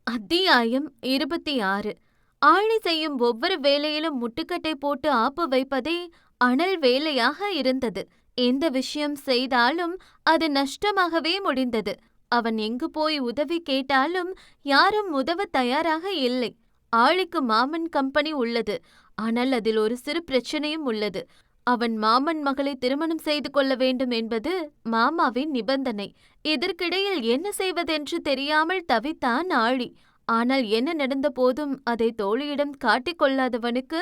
அத்தியாயம் 26. ஆழி செய்யும் ஒவ்வொரு வேலையிலும் முட்டுக்கட்டை போட்டு ஆப்பு வைப்பதே அனல் வேலையாக இருந்தது. எந்த விஷயம் செய்தாலும் அது நஷ்டமாகவே முடிந்தது. அவன் எங்கு போய் உதவி கேட்டாலும் யாரும் உதவ தயாராக இல்லை. ஆழிக்கு மாமன் கம்பெனி உள்ளது. ஆனால் அதில் ஒரு சிறு பிரச்சனையும் உள்ளது. அவன் மாமன் மகளை திருமணம் செய்து கொள்ள வேண்டும் என்பது மாமாவின் நிபந்தனை. இதற்கிடையில் என்ன செய்வதென்று தெரியாமல் தவித்தான் ஆழி. ஆனால் என்ன நடந்த போதும் அதை தோழியிடம் காட்டிக்கொள்ளாதவனுக்கு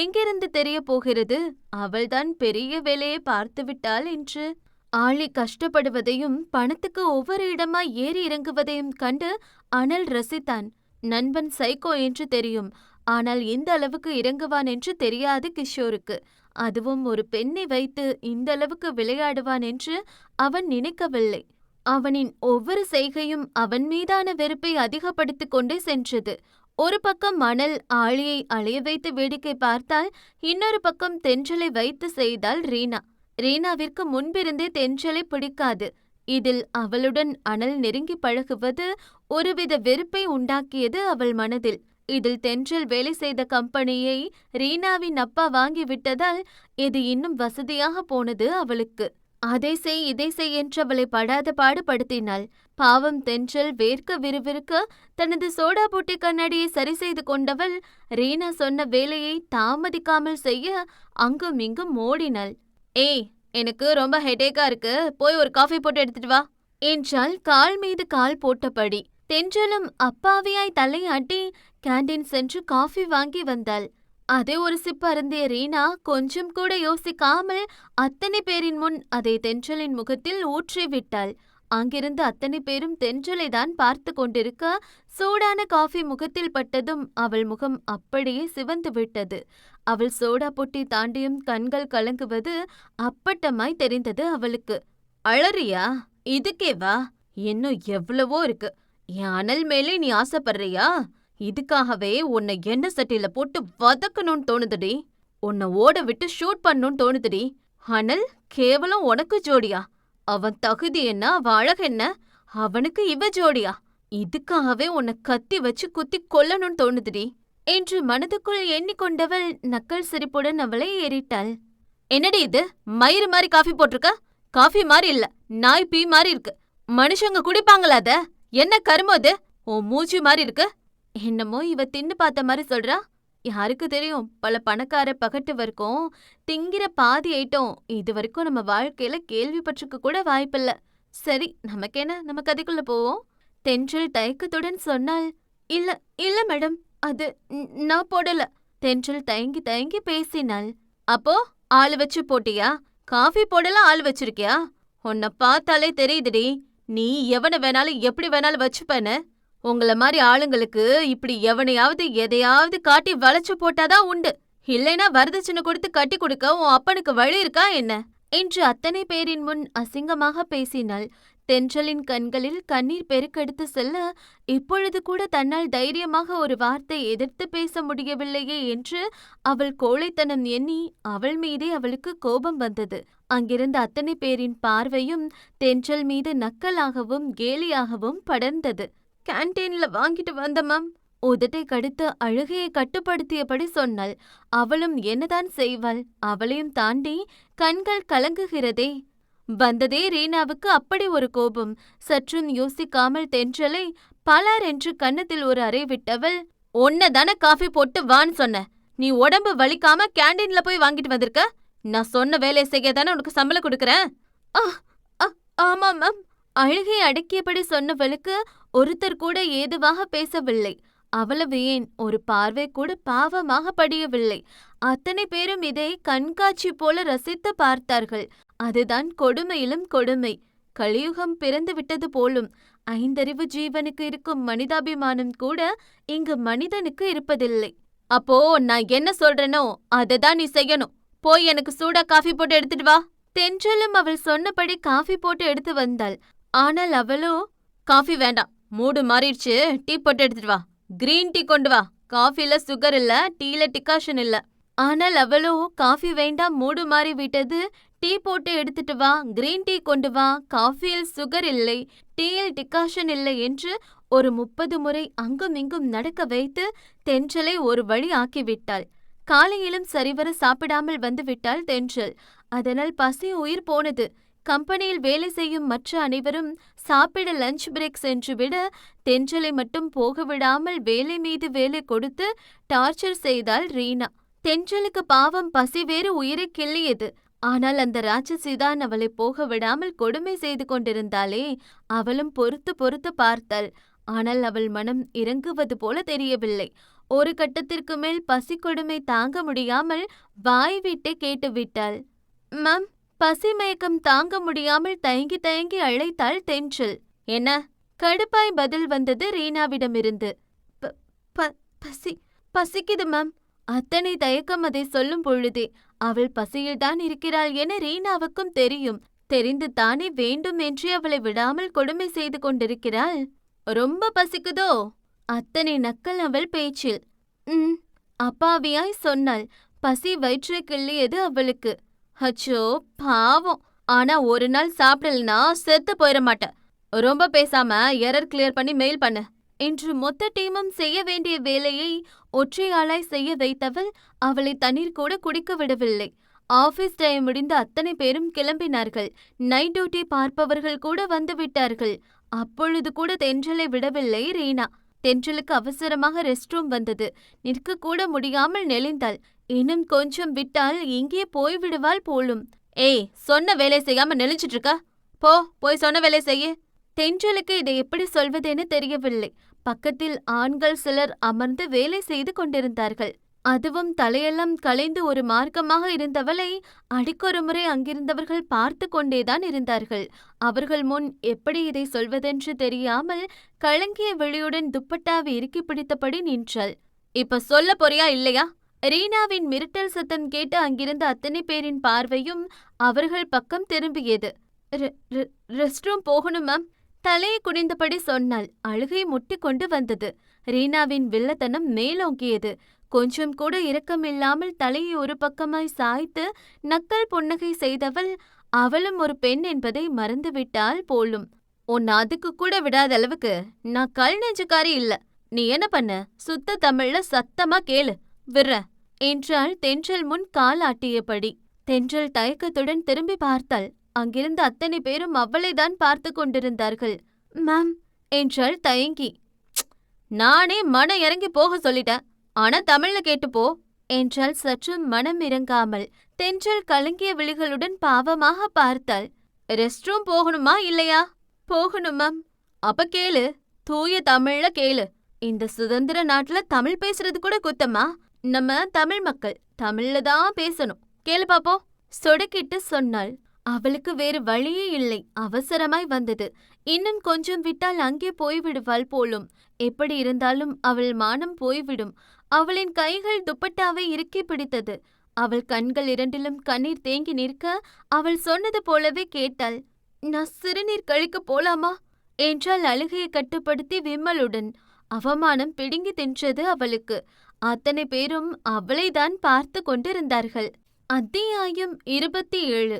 எங்கிருந்து தெரிய போகிறது? அவள்தான் பெரிய வேலையை பார்த்துவிட்டாள் என்று. ஆழி கஷ்டப்படுவதையும் பணத்துக்கு ஒவ்வொரு இடமாய் ஏறி இறங்குவதையும் கண்டு அனல் ரசித்தான். நண்பன் சைக்கோ என்று தெரியும். ஆனால் இந்த அளவுக்கு இறங்குவான் என்று தெரியாது கிஷோருக்கு. அதுவும் ஒரு பெண்ணை வைத்து இந்த அளவுக்கு விளையாடுவான் என்று அவன் நினைக்கவில்லை. அவனின் ஒவ்வொரு செய்கையும் அவன் மீதான வெறுப்பை அதிகப்படுத்திக் கொண்டே சென்றது. ஒரு பக்கம் அனல் ஆழியை அலைய வைத்து வேடிக்கை பார்த்தால், இன்னொரு பக்கம் தென்றலை வைத்து செய்தாள் ரீனா. ரீனாவிற்கு முன்பிருந்தே தென்றலை பிடிக்காது. இதில் அவளுடன் அனல் நெருங்கி பழகுவது ஒருவித வெறுப்பை உண்டாக்கியது அவள் மனதில். இதில் தென்றல் வேலை செய்த கம்பெனியை ரீனாவின் அப்பா வாங்கிவிட்டதால் இது இன்னும் வசதியாக போனது அவளுக்கு. அதை செய் இதை செய் என்று அவளை படாத பாடுபடுத்தினாள். பாவம் தென்றல் வேர்க்க விறுவிறுக்க தனது சோடா பூட்டி கண்ணாடியை சரி செய்து கொண்டவள் ரீனா சொன்ன வேலையை தாமதிக்காமல் செய்ய அங்கும் இங்கும் ஓடினாள். ஏய், எனக்கு ரொம்ப ஹெடேக்கா இருக்கு, போய் ஒரு காஃபி போட்டு எடுத்துட்டு வா என்றாள் கால் மீது கால் போட்டபடி. தென்றலும் அப்பாவியாய் தலையாட்டி கேண்டீன் சென்று காஃபி வாங்கி வந்தாள். அதே ஒரு சிப் அருந்திய ரீனா கொஞ்சம் கூட யோசிக்காமல் அத்தனை பேரின் முன் அதை தென்றலின் முகத்தில் ஊற்றிவிட்டாள். அங்கிருந்து அத்தனை பேரும் தென்றலை தான் பார்த்து கொண்டிருக்க, சூடான காஃபி முகத்தில் பட்டதும் அவள் முகம் அப்படியே சிவந்து விட்டது. அவள் சோடா பொட்டி தாண்டியும் கண்கள் கலங்குவது அப்பட்டமாய் தெரிந்தது அவளுக்கு. அழறியா? இதுக்கேவா? இன்னும் எவ்வளவோ இருக்கு. என் அனல் மேலே நீ ஆசைப்படுறியா? இதுக்காகவே உன்னை எண்ணெய் சட்டியில போட்டு வதக்கணும்னு தோணுதுடி. உன்னை ஓட விட்டு ஷூட் பண்ணணும்னு தோணுதுடி. அனல் கேவலம் உனக்கு ஜோடியா? அவன் தகுதி என்ன, அவ அழகு என்ன, அவனுக்கு இவ ஜோடியா? இதுக்காகவே உன்னை கத்தி வச்சு குத்தி கொல்லணும்னு தோணுதுடி என்று மனதுக்குள் எண்ணிக்கொண்டவள் நக்கல் சிரிப்புடன் அவளை ஏறிட்டாள். என்னடி இது, மயிறு மாதிரி காஃபி போட்டிருக்க? காஃபி மாதிரி இல்ல, நாய் பீ மாதிரி இருக்கு. மனுஷங்க குடிப்பாங்களா அத? என்ன கருமோ அது? உன் மூச்சு மாதிரி இருக்கு. என்னமோ இவ தின்னு பார்த்த மாதிரி சொல்றா. யாருக்கு தெரியும், பல பணக்கார பகட்டு வரைக்கும் திங்கிற பாதி ஐட்டம் இது வரைக்கும் நம்ம வாழ்க்கையில கேள்விப்பட்டிருக்க கூட வாய்ப்பில்ல. சரி, நமக்கென்ன, நம்ம கதைக்குள்ள போவோம். தென்றல் தயக்கத்துடன் சொன்னாள். இல்ல இல்ல மேடம், அது நான் போடல. தென்றல் தயங்கி தயங்கி பேசினாள். அப்போ ஆளு வச்சு போட்டியா? காஃபி போடலாம் ஆள் வச்சிருக்கியா? உன்னை பார்த்தாலே தெரியுதுடி, நீ எவனை வேணாலும் எப்படி வேணாலும் வச்சுப்பேன்னு. உங்கள மாதிரி ஆளுங்களுக்கு இப்படி எவனையாவது எதையாவது காட்டி வளைச்சு போட்டாதான் உண்டு. இல்லைனா வரதட்சணை கொடுத்து கட்டி கொடுக்க உன் அப்பனுக்கு வழி இருக்கா என்ன என்று அத்தனை பேரின் முன் அசிங்கமாக பேசினாள். தென்றலின் கண்களில் கண்ணீர் பெருக்கெடுத்து செல்ல, இப்பொழுது கூட தன்னால் தைரியமாக ஒரு வார்த்தை எதிர்த்து பேச முடியவில்லையே என்று அவள் கோழைத்தனம் எண்ணி அவள் மீதே அவளுக்கு கோபம் வந்தது. அங்கிருந்த அத்தனை பேரின் பார்வையும் தென்றல் மீது நக்கலாகவும் கேலியாகவும் படர்ந்தது. கேன்டீன்ல வாங்கிட்டு வந்த மேம். உதட்டை கடித்து அழுகையை கட்டுப்படுத்தியபடி சொன்னாள். அவளும் என்னதான் செய்வாள்? அவளையும் தாண்டி கண்கள் கலங்குகிறதே. வந்ததே ரீனாவுக்கு அப்படி ஒரு கோபம். சற்றும் யோசிக்காமல் தென்றலை பலார் என்று கன்னத்தில் ஒரு அறை விட்டவள், ஒன்னதான காஃபி போட்டு வான்னு சொன்ன. நீ உடம்பு வலிக்காம கேண்டீன்ல போய் வாங்கிட்டு வந்திருக்க. நான் சொன்ன வேலையை செய்யதானே உனக்கு சம்பளம் கொடுக்கறேன். ஆமா மேம். அழுகை அடக்கியபடி சொன்னவளுக்கு ஒருத்தர் கூட ஏதுவாக பேசவில்லை. அவ்வளவு ஏன், ஒரு பார்வை கூட பாவமாக படியவில்லை. அத்தனை பேரும் இதை கண்காட்சி போல ரசித்து பார்த்தார்கள். அதுதான் கொடுமையிலும் கொடுமை. கலியுகம் பிறந்து விட்டது போலும். ஐந்தறிவு ஜீவனுக்கு இருக்கும் மனிதாபிமானம் கூட இங்கு மனிதனுக்கு இருப்பதில்லை. அப்போ நான் என்ன சொல்றேனோ அததான் நீ செய்யணும். போய் எனக்கு சூடா காஃபி போட்டு எடுத்துட்டு வா. தென்றலும் அவள் சொன்னபடி காஃபி போட்டு எடுத்து வந்தாள். ஆனால் அவளோ, காஃபி வேண்டாம், மூடு மாறிடுச்சு, டீ போட்டு எடுத்துட்டு வா. கிரீன் டீ கொண்டு வா. காஃபில சுகர் இல்ல, டீல டிகாஷன் இல்ல. ஆனால் அவளோ, காஃபி வேண்டாம், மூடு மாறி விட்டது, டீ போட்டு எடுத்துட்டு வா, கிரீன் டீ கொண்டு வா, காஃபியில் சுகர் இல்லை, டீயில் டிகாஷன் இல்லை என்று ஒரு 30 முறை அங்கும் இங்கும் நடக்க வைத்து தென்றலை ஒரு வழி ஆக்கிவிட்டாள். காலையிலும் சரிவர சாப்பிடாமல் வந்துவிட்டாள் தென்றல். அதனால் பசி உயிர் போனது. கம்பெனியில் வேலை செய்யும் மற்ற அனைவரும் சாப்பிட லஞ்ச் பிரேக் சென்றுவிட தென்றலை மட்டும் போக விடாமல் வேலை மீது வேலை கொடுத்து டார்ச்சர் செய்தாள் ரீனா. தென்றலுக்கு பாவம் பசி வேறு உயிரை கிள்ளியது. ஆனால் அந்த ராட்சசிதான் அவளை போக விடாமல் கொடுமை செய்து கொண்டிருந்தாளே. அவளும் பொறுத்து பொறுத்து பார்த்தாள். ஆனால் அவள் மனம் இறங்குவது போல தெரியவில்லை. ஒரு கட்டத்திற்கு மேல் பசி கொடுமை தாங்க முடியாமல் வாய் விட்டே கேட்டுவிட்டாள். மேம், பசி மயக்கம் தாங்க முடியாமல் தயங்கி தயங்கி அழைத்தாள் தென்றல். என்ன? கடுப்பாய் பதில் வந்தது ரீனாவிடமிருந்து. பசி பசிக்குது மேம். அத்தனை தயக்கம் அதை சொல்லும் பொழுதே. அவள் பசியில்தான் இருக்கிறாள் என ரீனாவுக்கும் தெரியும். தெரிந்து தானே வேண்டும் என்றே அவளை விடாமல் கொடுமை செய்து கொண்டிருக்கிறாள். ரொம்ப பசிக்குதோ? அத்தனை நக்கல் அவள் பேச்சில். அப்பாவியாய் சொன்னாள். பசி வயிற்றை கிள்ளியது அவளுக்கு. அச்சோ பாவம். ஆனா ஒரு நாள் சாப்பிடலனா செத்து போயிட மாட்ட. ரொம்ப பேசாம எரர் கிளியர் பண்ணி மெயில் பண்ணு என்று மொத்த டீமும் செய்ய வேண்டிய வேலையை ஒற்றையாளாய் செய்ய வைத்தவள் அவளை தண்ணீர் கூட குடிக்க விடவில்லை. ஆபீஸ் டைம் முடிந்த அத்தனை பேரும் கிளம்பினார்கள். நைட் டியூட்டி பார்ப்பவர்கள் கூட வந்துவிட்டார்கள். அப்பொழுது கூட தென்றலை விடவில்லை ரீனா. தென்றலுக்கு அவசரமாக ரெஸ்ட் ரூம் வந்தது. நிற்க கூட முடியாமல் நெளிந்தாள். இன்னும் கொஞ்சம் விட்டால் இங்கே போய்விடுவாள் போலும். ஏய், சொன்ன வேலை செய்யாம நெளிச்சிட்டு இருக்க? போய் சொன்ன வேலை செய்ய. தென்றலுக்கு இதை எப்படி சொல்வதென தெரியவில்லை. பக்கத்தில் ஆண்கள் சிலர் அமர்ந்து வேலை செய்து கொண்டிருந்தார்கள். அதுவும் தலையெல்லாம் கலைந்து ஒரு மார்க்கமாக இருந்தவளை அடிக்கொரு முறை அங்கிருந்தவர்கள் பார்த்து கொண்டேதான் இருந்தார்கள். அவர்கள் முன் எப்படி இதை சொல்வதென்று தெரியாமல் கலங்கிய விழியுடன் துப்பட்டாவை இறுக்கி பிடித்தபடி நின்றாள். இப்ப சொல்ல போறியா இல்லையா? ரீனாவின் மிரட்டல் சத்தம் கேட்டு அங்கிருந்த அத்தனை பேரின் பார்வையும் அவர்கள் பக்கம் திரும்பியது. ரெஸ்ட் ரூம் போகணும் மேம். தலையை குனிந்தபடி சொன்னாள். அழுகை முட்டிக்கொண்டு வந்தது. ரீனாவின் வில்லத்தனம் மேலோங்கியது. கொஞ்சம் கூட இரக்கமில்லாமல் தலையை ஒரு பக்கமாய் சாய்த்து நக்கல் புன்னகை செய்தவள் அவளும் ஒரு பெண் என்பதை மறந்துவிட்டாள் போலும். உன் அதுக்கு கூட விடாத அளவுக்கு நான் கல் நெஞ்சுக்காரி இல்ல. நீ என்ன பண்ண? சுத்த தமிழ்ல சத்தமா கேளு, விர்ற என்றாள் தென்றல் முன் கால் ஆட்டியபடி. தென்றல் தயக்கத்துடன் திரும்பி பார்த்தாள். அங்கிருந்த அத்தனை பேரும் அவளைதான் பார்த்து கொண்டிருந்தார்கள். மேம் என்றாள் தயங்கி. நானே மனம் இறங்கி போக சொல்லிட்டேன். ஆனா தமிழ்ல கேட்டுப்போ என்றாள் சற்றும் மனம் இறங்காமல். தென்றல் கலங்கிய விழிகளுடன் பாவமாக பார்த்தாள். ரெஸ்ட் ரூம் போகணுமா இல்லையா? போகணும் மேம். அப்ப கேளு, தூய தமிழ்ல கேளு. இந்த சுதந்திர நாட்டுல தமிழ் பேசுறது கூட குத்தமா? நம்ம தமிழ் மக்கள் தமிழ்ல தான் பேசணும். கேளு பாப்போ சொடக்கிட்டு சொன்னாள். அவளுக்கு வேறு வழியே இல்லை. அவசரமாய் வந்தது. இன்னும் கொஞ்சம் விட்டால் அங்கே போய்விடுவாள் போலும். எப்படி இருந்தாலும் அவள் மானம் போய்விடும். அவளின் கைகள் துப்பட்டாவை இறுக்கி பிடித்தது. அவள் கண்கள் இரண்டிலும் கண்ணீர் தேங்கி நிற்க அவள் சொன்னது போலவே கேட்டாள். நான் சிறுநீர் கழிக்க போலாமா என்றால் அழுகையை கட்டுப்படுத்தி விம்மலுடன். அவமானம் பிடுங்கி தின்றது அவளுக்கு. அத்தனை பேரும் அவளைதான் பார்த்து கொண்டிருந்தார்கள். அத்தியாயம் 27.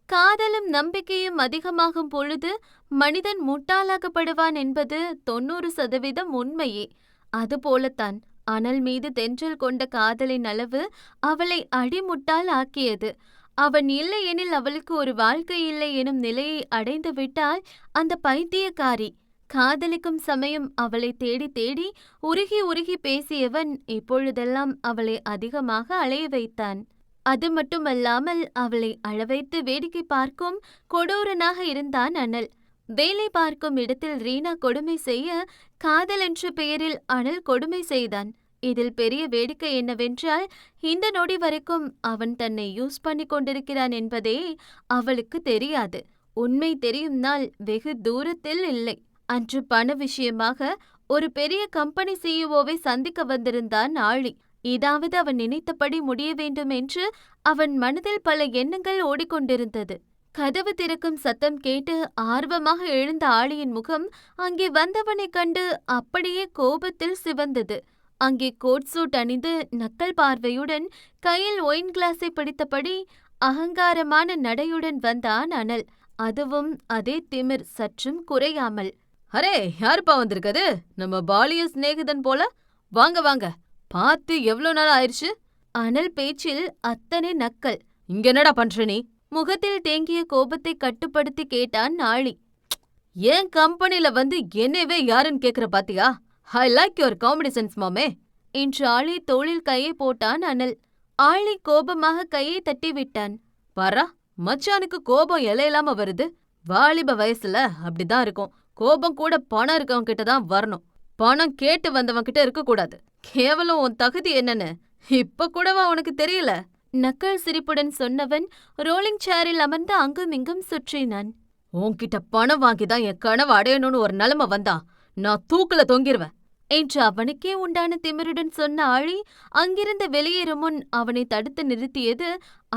காதலும் நம்பிக்கையும் அதிகமாகும் பொழுது மனிதன் முட்டாளாக்கப்படுவான் என்பது 90% உண்மையே. அதுபோலத்தான் அனல் மீது தென்றல் கொண்ட காதலின் அளவு அவளை அடிமுட்டாள் ஆக்கியது. அவன் இல்லையெனில் அவளுக்கு ஒரு வாழ்க்கை இல்லை எனும் நிலையை அடைந்து விட்டால் அந்த பைத்தியக்காரி. காதலிக்கும் சமயம் அவளை தேடி தேடி உருகி உருகி பேசியவன் இப்பொழுதெல்லாம் அவளை அதிகமாக அலைய வைத்தான். அது மட்டுமல்லாமல் அவளை அழவைத்து வேடிக்கை பார்க்கும் கொடூரனாக இருந்தான் அனல். வேலை பார்க்கும் இடத்தில் ரீனா கொடுமை செய்ய காதல் என்ற பெயரில் அனல் கொடுமை செய்தான். இதில் பெரிய வேடிக்கை என்னவென்றால் இந்த நொடி வரைக்கும் அவன் தன்னை யூஸ் பண்ணி கொண்டிருக்கிறான் என்பதே அவளுக்கு தெரியாது. உண்மை தெரியும் நாள் வெகு தூரத்தில் இல்லை. அன்று பண விஷயமாக ஒரு பெரிய கம்பெனி சிஇஓவை சந்திக்க வந்திருந்தான் ஆழி. இதாவது அவன் நினைத்தபடி முடிய வேண்டும் என்று அவன் மனதில் பல எண்ணங்கள் ஓடிக்கொண்டிருந்தது. கதவு திறக்கும் சத்தம் கேட்டு ஆர்வமாக எழுந்த ஆழியின் முகம் அங்கே வந்தவனைக் கண்டு அப்படியே கோபத்தில் சிவந்தது. அங்கே கோட் சூட் அணிந்து நக்கல் பார்வையுடன் கையில் ஒயின் கிளாஸை பிடித்தபடி அகங்காரமான நடையுடன் வந்தான் அனல். அதுவும் அதே திமிர் சற்றும் குறையாமல். அரே, யாருப்பா வந்திருக்கது? நம்ம பாலிய சிநேகிதன் போல. வாங்க வாங்க, பார்த்து எவ்ளோ நாள் ஆயிருச்சு? அனல் பேச்சில் அத்தனை நக்கல். இங்க என்னடா பண்ற நீ? முகத்தில் தேங்கிய கோபத்தை கட்டுப்படுத்தி கேட்டான் ஆழி. ஏன் கம்பெனில வந்து என்னவே யாருன்னு கேக்குற பாத்தியா? I like your comedy sense மாமே என்று ஆழி தோளில் கையை போட்டான் அனல். ஆழி கோபமாக கையை தட்டி விட்டான். பாரா, மச்சானுக்கு கோபம் இலையில்லாம வருது. வாலிப வயசுல அப்படிதான் இருக்கும். கோபம் கூட பணம் இருக்கவன் கிட்ட தான் வரணும். பணம் கேட்டு வந்தவன் கிட்ட இருக்க கூடாது. கேவலம் உன் தகுதி என்னன்னு இப்ப கூடவா உனக்கு தெரியல? நக்கல் சிரிப்புடன் சொன்னவன் ரோலிங் சேரில் அமர்ந்து அங்கும் இங்கும் சுற்றினான். உன்கிட்ட பணம் வாங்கிதான் என் கனவு அடையணும்னு ஒரு நிலைமை வந்தா நான் தூக்குல தொங்கிருவேன் என்று அவனுக்கே உண்டான திமிருடன் சொன்ன ஆழி அங்கிருந்து வெளியேறும் முன் அவனை தடுத்து நிறுத்தியது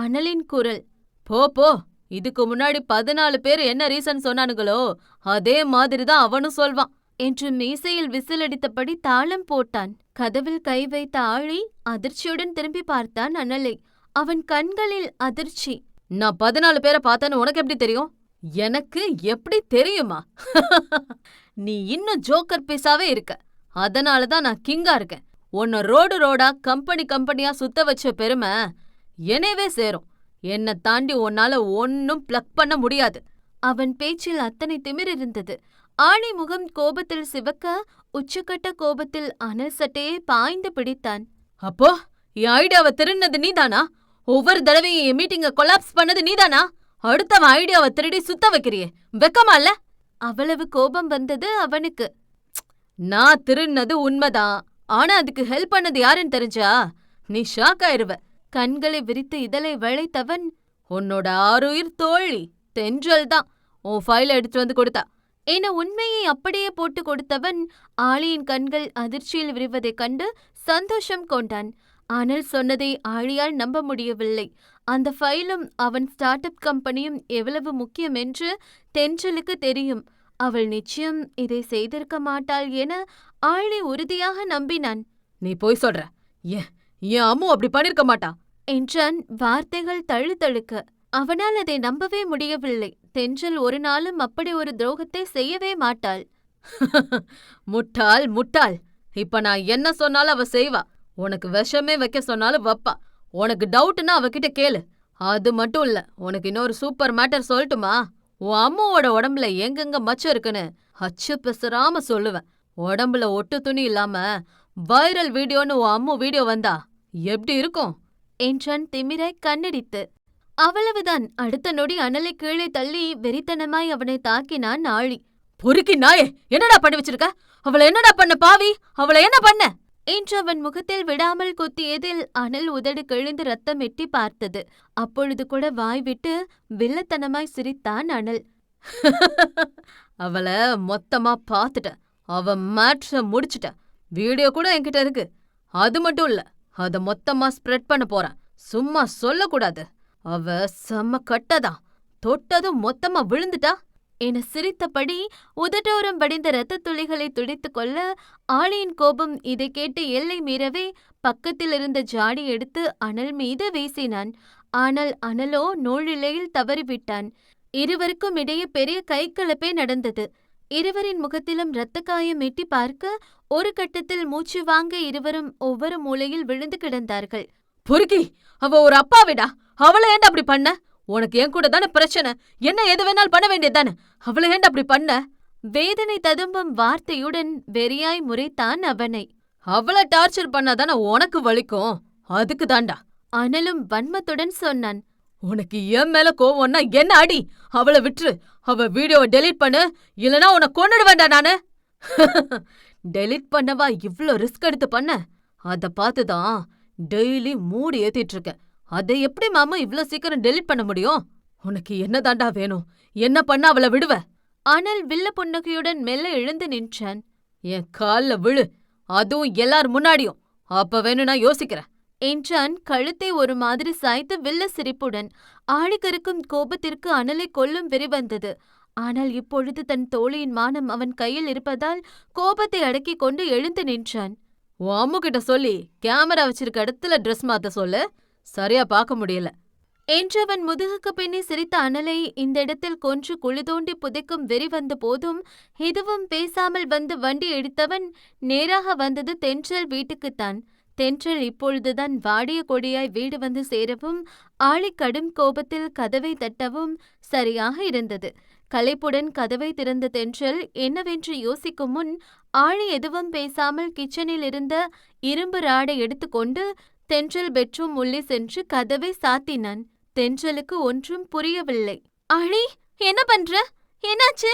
அனலின் குரல். போ போ, இதுக்கு முன்னாடி 14 பேர் என்ன ரீசன் சொன்னானுங்களோ அதே மாதிரிதான் அவனும் சொல்வான் என்று மீசையில் விசிலடித்தபடி தாளம் போட்டான். கதவில் கை வைத்த ஆழி அதிர்ச்சியுடன் திரும்பி பார்த்தான் அனலை. அவன் கண்களில் அதிர்ச்சி. நான் 14 பேரை பார்த்தேன்னு உனக்கு எப்படி தெரியும்? எனக்கு எப்படி தெரியுமா? நீ இன்னும் ஜோக்கர் பீஸாவே இருக்க. அதனாலதான் நான் கிங்கா இருக்கேன். உன்னை ரோடு ரோடா கம்பெனியா சுத்த வச்ச பெருமை என்னவே சேரும். என்னை தாண்டி உன்னால ஒன்னும் பிளக் பண்ண முடியாது. அவன் பேச்சில் அத்தனை திமிர் இருந்தது. ஆழி முகம் கோபத்தில் சிவக்க உச்சக்கட்ட கோபத்தில் அனல் சட்டையை பாய்ந்து பிடித்தான். அப்போ என் ஐடியாவை திருடினது நீதானா? ஒவ்வொரு தடவையும் என் மீட்டிங்க கொலாப்ஸ் பண்ணது நீதானா? அடுத்தவன் ஐடியாவை திருடி சுத்த வைக்கிறியே, வெக்கமா இல்ல? அவ்வளவு கோபம் வந்தது அவனுக்கு. நான் திருடினது உண்மைதான். ஆனா அதுக்கு ஹெல்ப் பண்ணது யாருன்னு தெரிஞ்சா நீ ஷாக் ஆயிருவ. கண்களை விரித்து இதழை வளைத்தவன், உன்னோட ஆருயிர் தோழி தென்றல் தான் உன் ஃபைல எடுத்து வந்து கொடுத்தா என உண்மையை அப்படியே போட்டு கொடுத்தவன் ஆழியின் கண்கள் அதிர்ச்சியில் விரிவதைக் கண்டு சந்தோஷம் கொண்டான். ஆனால் சொன்னதை ஆழியால் நம்ப முடியவில்லை. அந்த ஃபைலும் அவன் ஸ்டார்ட் அப் கம்பெனியும் எவ்வளவு முக்கியம் என்று தென்றலுக்கு தெரியும். அவள் நிச்சயம் இதை செய்திருக்க மாட்டாள் என ஆழி உறுதியாக நம்பினான். நீ போய் சொல்ற. என் அம்மு அப்படி பண்ணிருக்க மாட்டா என்றான் வார்த்தைகள் தழுதழுக்க. அவனால் அதை நம்பவே முடியவில்லை. தென்றல் ஒரு நாளும் அப்படி ஒரு துரோகத்தை செய்யவே மாட்டாள். முட்டாள் முட்டாள். இப்ப நான் என்ன சொன்னாலும் அவ செய்வா. உனக்கு விஷமே வைக்க சொன்னாலும் வப்பா. உனக்கு டவுட்னா அவகிட்ட கேளு. அது மட்டும் இல்ல, உனக்கு இன்னொரு சூப்பர் மேட்டர் சொல்லட்டுமா? உன் அம்மாவோட உடம்புல எங்கெங்க மச்சம் இருக்குன்னு அச்சு பிசராம சொல்லுவேன். உடம்புல ஒட்டு துணி இல்லாம வைரல் வீடியோன்னு உன் அம்மு வீடியோ வந்தா எப்படி இருக்கும் என்றான் திமிராய் கண்ணடித்து. அவ்வளவுதான். அடுத்த நொடி அனலை கீழே தள்ளி வெறித்தனமாய் அவனை தாக்கினான் ஆழி. பொறுக்கி நாயே, என்னடா பண்ணி வச்சிருக்க? அவளை என்னடா பண்ண பாவி? அவளை என்ன பண்ண என்று அவன் முகத்தில் விடாமல் குத்தியதில் அனல் உதடு கிழிந்து ரத்தம் எட்டி பார்த்தது. அப்பொழுது கூட வாய் விட்டு வில்லத்தனமாய் சிரித்தான் அனல். அவளை மொத்தமா பார்த்துட்ட. அவ மேட்ர முடிச்சுட்ட. வீடியோ கூட என்கிட்ட இருக்கு. அது மட்டும் இல்ல, அத மொத்தமா ஸ்ப்ரெட் பண்ண போறேன். சும்மா சொல்லக்கூடாது. அவ செம்ம கட்டதான். தொட்டதும் மொத்தமா விழுந்துட்டா என சிரித்தபடி உதட்டோரம் வடிந்த இரத்த துளிகளை துடைத்து கொள்ள ஆழியின் கோபம் இதை கேட்டு எல்லை மீறவே பக்கத்தில் இருந்த ஜாடி எடுத்து அனல் மீது வீசினான். ஆனால் அனலோ நூலிலையில் தவறிவிட்டான். இருவருக்கும் இடையே பெரிய கைகலப்பே நடந்தது. இருவரின் முகத்திலும் இரத்த காயம் எட்டி பார்க்க ஒரு கட்டத்தில் மூச்சு வாங்க இருவரும் ஒவ்வொரு மூலையில் விழுந்து கிடந்தார்கள். பொறுக்கி, அவ ஒரு அப்பாவிடா. அவளை ஏண்டா அப்படி பண்ண? உனக்கு என் கூட தானே பிரச்சனை. என்ன எது வேணாலும் பண்ண வேண்டியதானே. அவளை ஏண்டா அப்படி பண்ண? வேதனை ததும்பும் வார்த்தையுடன் வெறியாய் முறைத்தான் அவனை. அவளை டார்ச்சர் பண்ணாதானே உனக்கு வலிக்கும். அதுக்கு தாண்டா அனலும் வன்மத்துடன் சொன்னான். உனக்கு என் மேல கோவம்னா என்ன அடி. அவளை விட்டுரு. அவ வீடியோவை டெலீட் பண்ணு, இல்லனா உன்னை கொன்னுடுவேண்டா நானு. டெலீட் பண்ணவா இவ்ளோ ரிஸ்க் எடுத்து பண்ண? அத பார்த்துதான் டெய்லி மூடு ஏத்திட்டு இருக்கேன். அதை எப்படி மாமா இவ்ளோ சீக்கிரம் டெலீட் பண்ண முடியும்? உனக்கு என்ன தாண்டா வேணும்? என்ன பண்ண அவளை விடுவ? அனல் வில்ல புன்னகையுடன் மெல்ல எழுந்து நின்றான். என் கால்ல விழு, அதுவும் எல்லார் முன்னாடியும். அப்ப வேணும்னா யோசிக்கிறேன் என்றான் கழுத்தை ஒரு மாதிரி சாய்த்து வில்ல சிரிப்புடன். ஆழிக்கருக்கும் கோபத்திற்கு அனலை கொல்லும் வெறி வந்தது. ஆனால் இப்பொழுது தன் தோழியின் மானம் அவன் கையில் இருப்பதால் கோபத்தை அடக்கிக் கொண்டு எழுந்து நின்றான். உன் அம்முகிட்ட சொல்லி கேமரா வச்சிருக்க இடத்துல ட்ரெஸ் மாத்த சொல்லு. சரியா பார்க்க முடியல. என்றவன் முதுகுக்கு பின்னே சிரித்த அனலை இந்த இடத்தில் கொன்று குழி தோண்டி புதைக்கும் வெறி வந்த போதும் எதுவும் பேசாமல் வந்து வண்டி எடுத்தவன் நேராக வந்தது தென்றல் வீட்டுக்குத்தான். தென்றல் இப்பொழுதுதான் வாடிய கொடியாய் வீடு வந்து சேரவும் ஆளி கடும் கோபத்தில் கதவை தட்டவும் சரியாக இருந்தது. களைப்புடன் கதவை திறந்த தென்றல் என்னவென்று யோசிக்கும் முன் ஆளி எதுவும் பேசாமல் கிச்சனில் இருந்த இரும்பு ராடை எடுத்துக்கொண்டு தென்றல் பெட்ரூம் உள்ளே சென்று கதவை சாத்தினான். தென்றலுக்கு ஒன்றும் புரியவில்லை. ஆளி, என்ன பண்ற? என்னாச்சு?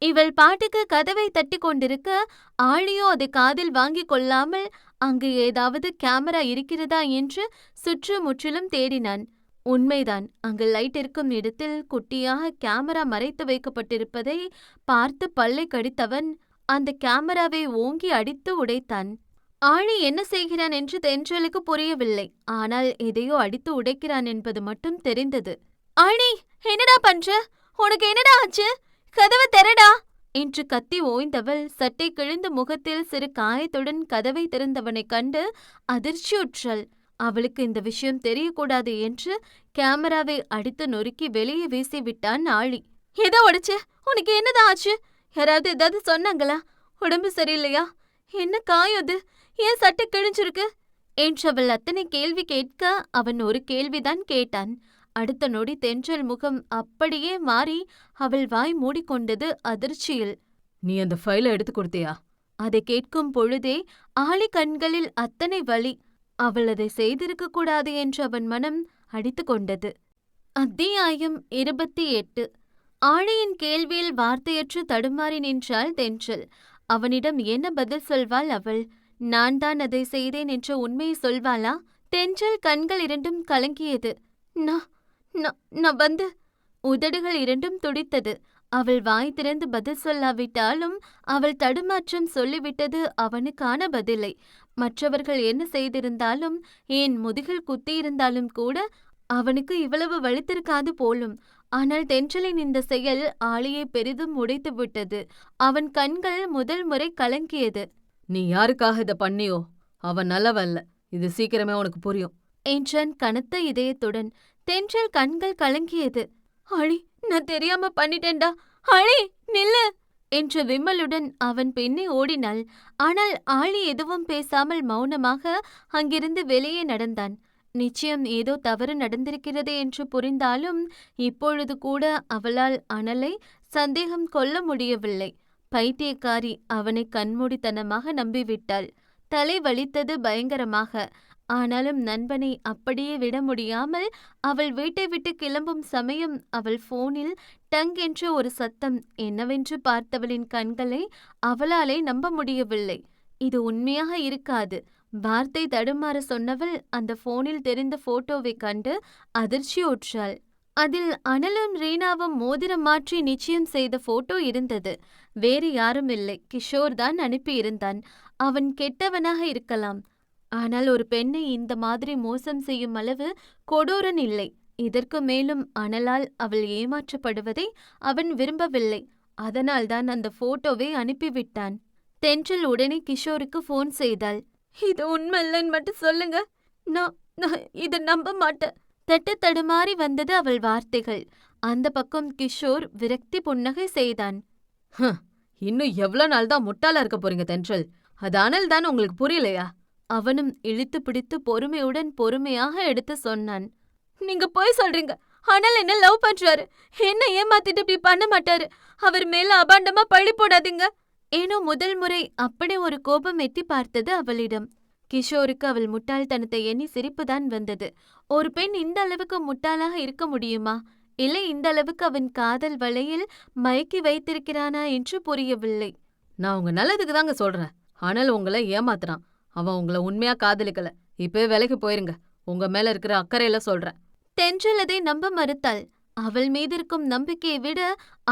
இவள் பாட்டுக்கு கதவை தட்டி கொண்டிருக்க ஆளியோ அதை காதில் வாங்கிக் கொள்ளாமல் அங்கு ஏதாவது கேமரா இருக்கிறதா என்று சுற்றுமுற்றிலும் தேடினான். உண்மைதான், அங்கு லைட் இருக்கும் இடத்தில் குட்டியாக கேமரா மறைத்து வைக்கப்பட்டிருப்பதை பார்த்து பல்லை கடித்தவன் அந்த கேமராவை ஓங்கி அடித்து உடைத்தான். ஆளி என்ன செய்கிறான் என்று தென்றலுக்கு புரியவில்லை. ஆனால் எதையோ அடித்து உடைக்கிறான் என்பது மட்டும் தெரிந்தது. ஆளி, என்னடா பண்ற? உனக்கு என்னடா ஆச்சு? கதவை திறடா என்று கத்தி ஓய்ந்தவள் சட்டை கிழிந்த முகத்தில் சிறு காயத்துடன் கதவை திறந்தவனைக் கண்டு அதிர்ச்சியுற்றாள். அவளுக்கு இந்த விஷயம் தெரியக்கூடாது என்று கேமராவை அடித்து நொறுக்கி வெளியே வீசிவிட்டான் ஆளி. எதோ உடைச்சு? உனக்கு என்னதான் ஆச்சு? யாராவது ஏதாவது சொன்னாங்களா? உடம்பு சரியில்லையா? என்ன காயுது? ஏன் சட்டை கிழிஞ்சிருக்கு என்றவள் அத்தனை கேள்வி கேட்க அவன் ஒரு கேள்விதான் கேட்டான். அடுத்த நொடி தென்றல் முகம் அப்படியே மாறி அவள் வாய் மூடிக்கொண்டது அதிர்ச்சியில். நீ அந்த ஃபைலை எடுத்து கொடுத்தியா? அதை கேட்கும் பொழுதே ஆளி கண்களில் அத்தனை வலி. அவள் அதை செய்திருக்க கூடாது என்று அவன் மனம் அடித்து கொண்டது. அத்தியாயம் 28. ஆளியின் கேள்வியில் வார்த்தையற்று தடுமாறி நின்றாள் தென்றல். அவனிடம் என்ன பதில் சொல்வாள் அவள்? நான் தான் அதை செய்தேன் என்ற உண்மையை சொல்வாளா? தென்றல் கண்கள் இரண்டும் கலங்கியது. நான் வந்து உதடுகள் இரண்டும் துடித்தது. அவள் வாய் திறந்து பதில் சொல்லாவிட்டாலும் அவள் தடுமாற்றம் சொல்லிவிட்டது அவனுக்கான பதிலை. மற்றவர்கள் என்ன செய்திருந்தாலும், ஏன் முதுகில் குத்தியிருந்தாலும் கூட அவனுக்கு இவ்வளவு வலித்திருக்காது போலும். ஆனால் தென்றலின் இந்த செயல் ஆளியை பெரிதும் உடைத்து விட்டது. அவன் கண்கள் முதல் முறை கலங்கியது. நீ யாருக்காக இதை பண்ணியோ அவன் நல்லவல்ல, இது சீக்கிரமே உனக்கு புரியும் என்றான் கனத்த இதயத்துடன். தென்றல் கண்கள் கலங்கியது. ஆளி, நான் தெரியாம பண்ணிட்டேன்டா. ஆளி, நில்லு என்ற விம்மலுடன் அவன் பின்னே ஓடினாள். ஆனால் ஆளி எதுவும் பேசாமல் மௌனமாக அங்கிருந்து வெளியே நடந்தான். நிச்சயம் ஏதோ தவறு நடந்திருக்கிறது என்று புரிந்தாலும் இப்பொழுது கூட அவளால் அனலை சந்தேகம் கொள்ள முடியவில்லை. பைத்தியக்காரி அவனை கண்மூடித்தனமாக நம்பிவிட்டாள். தலை வலித்தது பயங்கரமாக. ஆனாலும் நண்பனை அப்படியே விட முடியாமல் அவள் வீட்டை விட்டு கிளம்பும் சமயம் அவள் போனில் டங் என்று ஒரு சத்தம். என்னவென்று பார்த்தவளின் கண்களை அவளாலே நம்ப முடியவில்லை. இது உண்மையாக இருக்காது. வார்த்தை தடுமாற சொன்னவள் அந்த போனில் தெரிந்த போட்டோவை கண்டு அதிர்ச்சியுற்றாள். அதில் அனலும் ரீனாவும் மோதிரம் மாற்றி நிச்சயம் செய்த போட்டோ இருந்தது. வேறு யாரும் இல்லை, கிஷோர் தான் அனுப்பியிருந்தான். அவன் கெட்டவனாக இருக்கலாம், ஆனால் ஒரு பெண்ணை இந்த மாதிரி மோசம் செய்யும் அளவு கொடூரன் இல்லை. இதற்கு மேலும் அனலால் அவள் ஏமாற்றப்படுவதை அவன் விரும்பவில்லை. அதனால்தான் அந்த போட்டோவை அனுப்பிவிட்டான். தென்றல் உடனே கிஷோருக்கு போன் செய்தாள். இது உண்மை இல்லைன்னு மட்டும் சொல்லுங்க, நான் இதை நம்ப மாட்டேன். தட்டு தடுமாறி வந்தது அவள் வார்த்தைகள். அந்த பக்கம் கிஷோர் விரக்தி புன்னகை செய்தான். இன்னும் எவ்வளவு நாள் தான் முட்டாளா இருக்க போறீங்க தென்றல்? அது அனல் தான், உங்களுக்கு புரியலையா? அவனும் இழுத்து பிடித்து பொறுமையாக எடுத்து சொன்னான். நீங்க போய் சொல்றீங்க. அனல் என்ன லவ் பண்றாரு. என்ன ஏமாத்திட்டு இப்படி பண்ண மாட்டாரு. அவர் மேல அபாண்டமா பழி போடாதீங்க. ஏனோ முதல் முறை அப்படி ஒரு கோபம் எட்டி பார்த்தது அவளிடம். கிஷோருக்கு அவள் முட்டாள்தனத்தை எண்ணி சிரிப்புதான் வந்தது. ஒரு பெண் இந்த அளவுக்கு முட்டாளாக இருக்க முடியுமா? இல்லை, இந்த அளவுக்கு அவன் காதல் வலையில் மயக்கி வைத்திருக்கிறானா என்று புரியவில்லை. நான் உங்க நல்லதுக்கு தாங்க சொல்றேன். அனல் உங்களை ஏமாத்துறான். அவன் உங்களை உண்மையா காதலிக்கல. இப்பவே விலைக்கு போயிருங்க. உங்க மேல இருக்கிற அக்கறையில சொல்றேன். தென்றல் அதை நம்ப மறுத்தாள். அவள் மீது இருக்கும் நம்பிக்கையை விட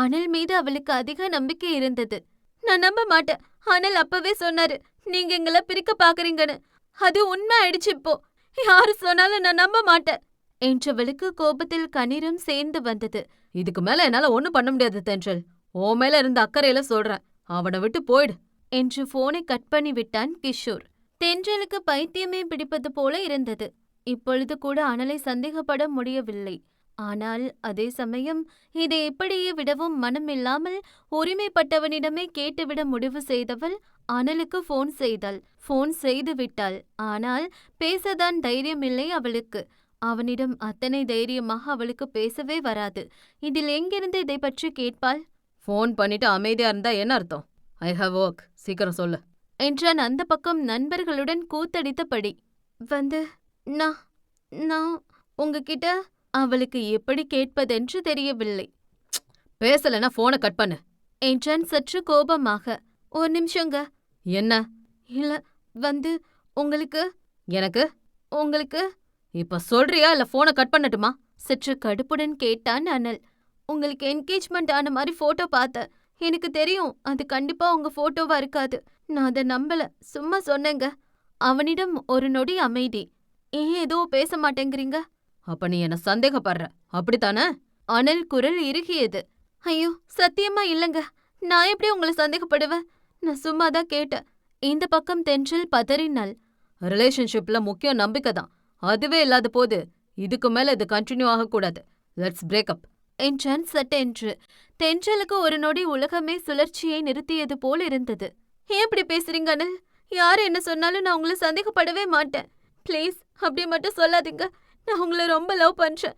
அனல் மீது அவளுக்கு அதிக நம்பிக்கை இருந்தது. நான் நம்ப மாட்டேன். அனல் அப்பவே சொன்னாரு, நீங்க எங்களை பிரிக்க பாக்குறீங்கன்னு. அது உண்மை ஆயிடுச்சு. இப்போ யாரு சொன்னாலும் நான் நம்ப மாட்டேன் என்றவளுக்கு கோபத்தில் கண்ணீரும் சேர்ந்து வந்தது. இதுக்கு மேல என்னால ஒண்ணும் பண்ண முடியாது தென்றல். உன் மேல இருந்த அக்கறையில சொல்றேன். அவனை விட்டு போயிடு என்று போனை கட் பண்ணி விட்டான் கிஷோர். தென்றலுக்கு பைத்தியமே பிடிப்பது போல இருந்தது. இப்பொழுது கூட அனலை சந்தேகப்பட முடியவில்லை. ஆனால் அதே சமயம் இதை இப்படியே விடவும் மனமில்லாமல் உரிமைப்பட்டவனிடமே கேட்டுவிட முடிவு செய்தவள் அனலுக்கு ஃபோன் செய்தாள். ஃபோன் செய்து விட்டாள். ஆனால் பேசதான் தைரியமில்லை அவளுக்கு. அவனிடம் அத்தனை தைரியமாக அவளுக்கு பேசவே வராது. இதில் எங்கிருந்து இதை பற்றி கேட்பாள்? ஃபோன் பண்ணிட்டு அமைதியா இருந்தா என்ன அர்த்தம்? ஐ ஹவ் ஒர்க், சீக்கிரம் சொல்லு என்றான் அந்த பக்கம் நண்பர்களுடன் கூத்தடித்தபடி. வந்து நான் நான் உங்ககிட்ட அவளுக்கு எப்படி கேட்பதென்று தெரியவில்லை பேசலன்னா ஃபோனை கட் பண்ணு என்றான் சற்று கோபமாக. ஒரு நிமிஷங்க. என்ன? இல்ல வந்து உங்களுக்கு எனக்கு உங்களுக்கு இப்ப சொல்றியா இல்ல ஃபோனை கட் பண்ணட்டுமா? சற்று கடுப்புடன் கேட்டான் அனல். உங்களுக்கு என்கேஜ்மெண்ட் ஆன மாதிரி போட்டோ பார்த்தேன். எனக்கு தெரியும் அது கண்டிப்பா உங்க போட்டோவா இருக்காது. நான் அதை நம்பல, சும்மா சொன்னேங்க. அவனிடம் ஒரு நொடி அமைதி. ஏன் எதுவும் பேச மாட்டேங்கிறீங்க? அப்ப நீ என்ன சந்தேகப்படுற, அப்படித்தானே? அனல் குரல் இறுகியது. ஐயோ சத்தியமா இல்லங்க, நான் எப்படி உங்களை சந்தேகப்படுவேன்? நான் சும்மா தான் கேட்டேன். இந்த பக்கம் தென்றல் பதறினாள். ரிலேஷன்ஷிப்ல முக்கியம் நம்பிக்கை தான். அதுவே இல்லாத போது இதுக்கு மேல இது கண்டினியூ ஆகக்கூடாது. லெட்ஸ் பிரேக்கப் என்றான் சட்டென்று. தென்றலுக்கு ஒரு நொடி உலகமே சுழற்சியை நிறுத்தியது போல் இருந்தது. ஏன் இப்படி பேசுறீங்க அனல்? யார் என்ன சொன்னாலும் நான் உங்களை சந்தேகப்படவே மாட்டேன். ப்ளீஸ் அப்படி மட்டும் சொல்லாதீங்க. நான் உங்களை ரொம்ப லவ் பண்றேன்.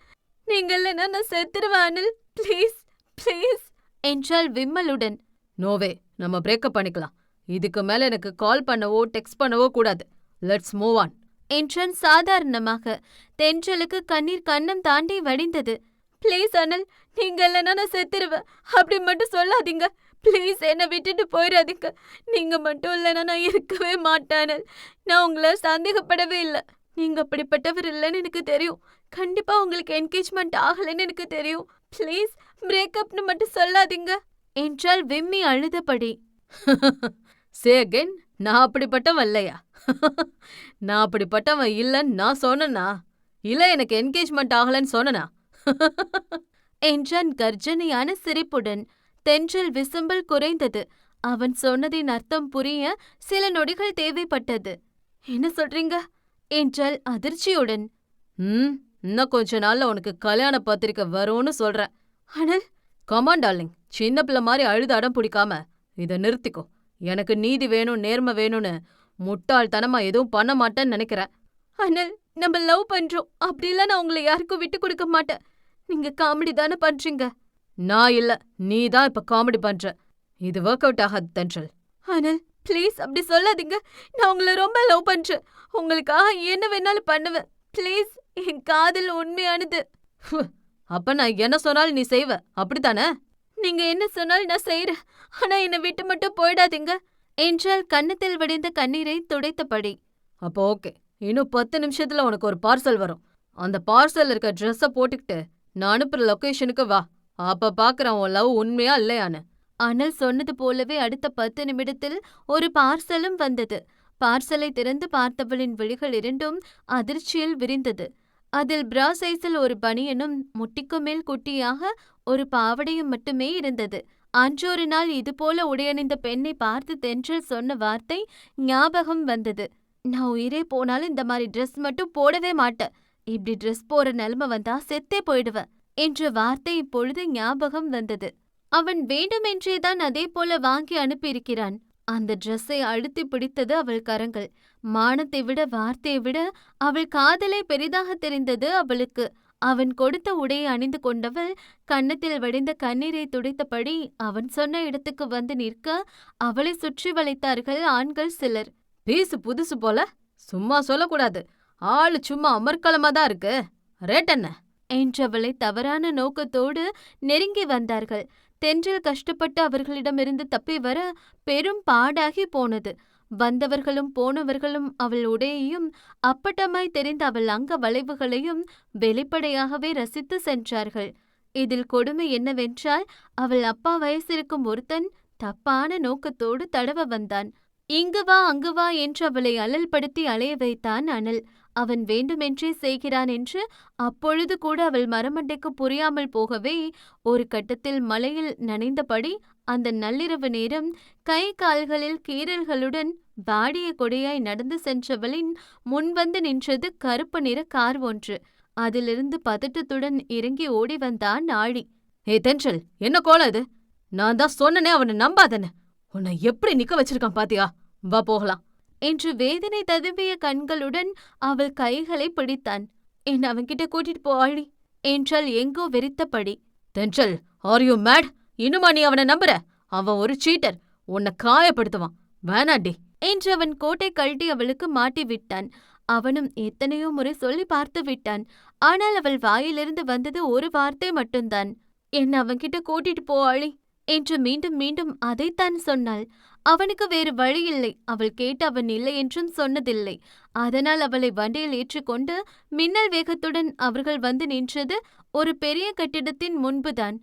நீங்க இல்லைன்னா நான் செத்துருவேன் அனல். ப்ளீஸ் ப்ளீஸ் என்றாள் விம்மலுடன். நோவே, நம்ம பிரேக்கப் பண்ணிக்கலாம். இதுக்கு மேல எனக்கு கால் பண்ணவோ டெக்ஸ்ட் பண்ணவோ கூடாது. லெட்ஸ் மூவ் ஆன் என்றான் சாதாரணமாக. தென்றலுக்கு கண்ணீர் கன்னம் தாண்டி வடிந்தது. ப்ளீஸ் அனல், நீங்க இல்லைன்னா நான் செத்துருவேன். அப்படி மட்டும் சொல்லாதீங்க. ப்ளீஸ் என்னை விட்டுட்டு போயிடாதீங்க. நீங்க மட்டும் இல்லைன்னா நான் இருக்கவே மாட்டேன் அனல். நான் உங்களை சந்தேகப்படவே இல்லை. நீங்க அப்படிப்பட்டவர் இல்லைன்னு எனக்கு தெரியும். கண்டிப்பா உங்களுக்கு என்கேஜ்மெண்ட் ஆகலைன்னு எனக்கு தெரியும். ப்ளீஸ் பிரேக்கப்னு மட்டும் சொல்லாதீங்க என்றால் விம்மி அழுதபடி. சே அகெயின், நான் அப்படிப்பட்டவன் இல்லையா? நான் அப்படிப்பட்டவன் இல்லைன்னு நான் சொன்னனா? இல்ல எனக்கு என்கேஜ்மெண்ட் ஆகலன்னு சொன்னனா? என்றான் கர்ஜனையான சிரிப்புடன். தென்றல் விசும்பல் குறைந்தது. அவன் சொன்னதின் அர்த்தம் புரிய சில நொடிகள் தேவைப்பட்டது. என்ன சொல்றீங்க என்றாள் அதிர்ச்சியுடன். இன்னும் கொஞ்ச நாள்ல உனக்கு கல்யாண பத்திரிக்கை வரும்னு சொல்றேன். அனல், கமான் டார்லிங், சின்ன பிள்ளை மாதிரி அழுது அடம் பிடிக்காம இதை நிறுத்திக்கோ. எனக்கு நீதி வேணும், நேர்மை வேணும்னு முட்டாள்தனமா எதுவும் பண்ண மாட்டேன்னு நினைக்கிறேன். அனல், நம்ம லவ் பண்றோம். அப்படிலாம் நான் உங்களை யாருக்கும் விட்டு கொடுக்க மாட்டேன். நீங்க காமெடி தானே பண்றீங்க? நான் இல்ல, நீ தான் இப்ப காமெடி பண்ற. இது ஒர்க் அவுட் ஆகாது தென்றல். அனல் ப்ளீஸ் அப்படி சொல்லாதீங்க. நான் உங்களை ரொம்ப லவ் பண்றேன். உங்களுக்காக என்ன வேணாலும் பண்ணுவேன். ப்ளீஸ், என் காதல் உண்மையானது. அப்ப நான் என்ன சொன்னாலும் நீ செய்வ, அப்படித்தானே? நீங்க என்ன சொன்னாலும் நான் செய்யறேன். ஆனா என்னை விட்டு மட்டும் போயிடாதீங்க என்றால் கன்னத்தில் வடிந்த கண்ணீரை துடைத்தபடி. அப்போ ஓகே, இன்னும் 10 நிமிஷத்துல உனக்கு ஒரு பார்சல் வரும். அந்த பார்சல் இருக்க ட்ரெஸ்ஸை போட்டுக்கிட்டு நான் அனுப்புற லொகேஷனுக்கு வா. அப்ப பாக்குறேன் உன் லவ் உண்மையா இல்லையான்னு. அனல் சொன்னது போலவே அடுத்த 10 நிமிடத்தில் ஒரு பார்சலும் வந்தது. பார்சலை திறந்து பார்த்தவளின் விழிகள் இரண்டும் அதிர்ச்சியில் விரிந்தது. அதில் பிரா சைஸில் ஒரு பனியனும் முட்டிக்கு மேல் குட்டியாக ஒரு பாவடையும் மட்டுமே இருந்தது. அன்றொரு நாள் இதுபோல உடையணிந்த பெண்ணை பார்த்து தென்றல் சொன்ன வார்த்தை ஞாபகம் வந்தது. நான் உயிரே போனாலும் இந்த மாதிரி ட்ரெஸ் மட்டும் போடவே மாட்டேன். இப்படி ட்ரெஸ் போற நிலைமை வந்தா செத்தே போயிடுவேன் என்ற வார்த்தை இப்பொழுது ஞாபகம் வந்தது. அவன் வேண்டுமென்றேதான் அதே போல வாங்கி அனுப்பியிருக்கிறான். அந்த ட்ரெஸ்ஸை அழுத்தி பிடித்தது அவள் கரங்கள். மானத்தை விட வார்த்தையை விட அவள் காதலை பெரிதாக தெரிந்தது அவளுக்கு. அவன் கொடுத்த உடையை அணிந்து கொண்டவள் கன்னத்தில் வடிந்த கண்ணீரை துடைத்தபடி அவன் சொன்ன இடத்துக்கு வந்து நிற்க அவளை சுற்றி வளைத்தார்கள் ஆண்கள் சிலர். பீசு புதுசு போல, சும்மா சொல்லக்கூடாது. ஆளு சும்மா அமர்க்களமா தான் இருக்கு. ரேட் என்ன என்றவளை தவறான நோக்கத்தோடு நெருங்கி வந்தார்கள். தென்றல் கஷ்டப்பட்டு அவர்களிடமிருந்து தப்பி வர பெரும் பாடாகி போனது. வந்தவர்களும் போனவர்களும் அவள் உடையையும் அப்பட்டமாய் தெரிந்த அவள் அங்க வளைவுகளையும் வெளிப்படையாகவே ரசித்து சென்றார்கள். இதில் கொடுமை என்னவென்றால் அவள் அப்பா வயசிருக்கும் ஒருத்தன் தப்பான நோக்கத்தோடு தடவ வந்தான். இங்கு வா அங்கு வா என்று அவளை அலல்படுத்தி அலைய வைத்தான் அனல். அவன் வேண்டுமென்றே செய்கிறான் என்று அப்பொழுது கூட அவள் மரமண்டைக்கு புரியாமல் போகவே ஒரு கட்டத்தில் மலையில் நனைந்தபடி அந்த நள்ளிரவு நேரம் கை கால்களில் கீறல்களுடன் வாடிய கொடியாய் நடந்து சென்றவளின் முன்வந்து நின்றது கருப்பு நிற கார் ஒன்று. அதிலிருந்து பதட்டத்துடன் இறங்கி ஓடி வந்தான் ஆழி. ஏ தென்றல், என்ன கோலம் இது? நான் தான் சொன்னனே அவனை நம்பாதன்னு. உன்னை எப்படி நிக்க வச்சிருக்கான் பாத்தியா? வா போகலாம் என்று வேதனை ததும்பிய கண்களுடன் அவள் கைகளை பிடித்தான். என்ன அவன்கிட்ட கூட்டிட்டு போ ஆழி என்றாள் எங்கோ வெறித்தபடி. தென்றல், ஆர் யூ மேட்? இன்னுமா நீ அவனை நம்புற? அவன் ஒரு சீட்டர். உன்னை காயப்படுத்துவான். வேணாண்டி என்று அவன் கோட்டை கழட்டி அவளுக்கு மாட்டி விட்டான். அவனும் எத்தனையோ முறை சொல்லி பார்த்து விட்டான். ஆனால் அவள் வாயிலிருந்து வந்தது ஒரு வார்த்தை மட்டும்தான். என்ன அவன்கிட்ட கூட்டிட்டு போ ஆழி என்று மீண்டும் மீண்டும் அதைத்தான் சொன்னாள். அவனுக்கு வேறு வழியில்லை. அவள் கேட்டு அவன் இல்லை என்றும் சொன்னதில்லை. அதனால் அவளை வண்டியில் ஏற்றிக்கொண்டு மின்னல் வேகத்துடன் அவர்கள் வந்து நின்றது ஒரு பெரிய கட்டிடத்தின் முன்புதான்.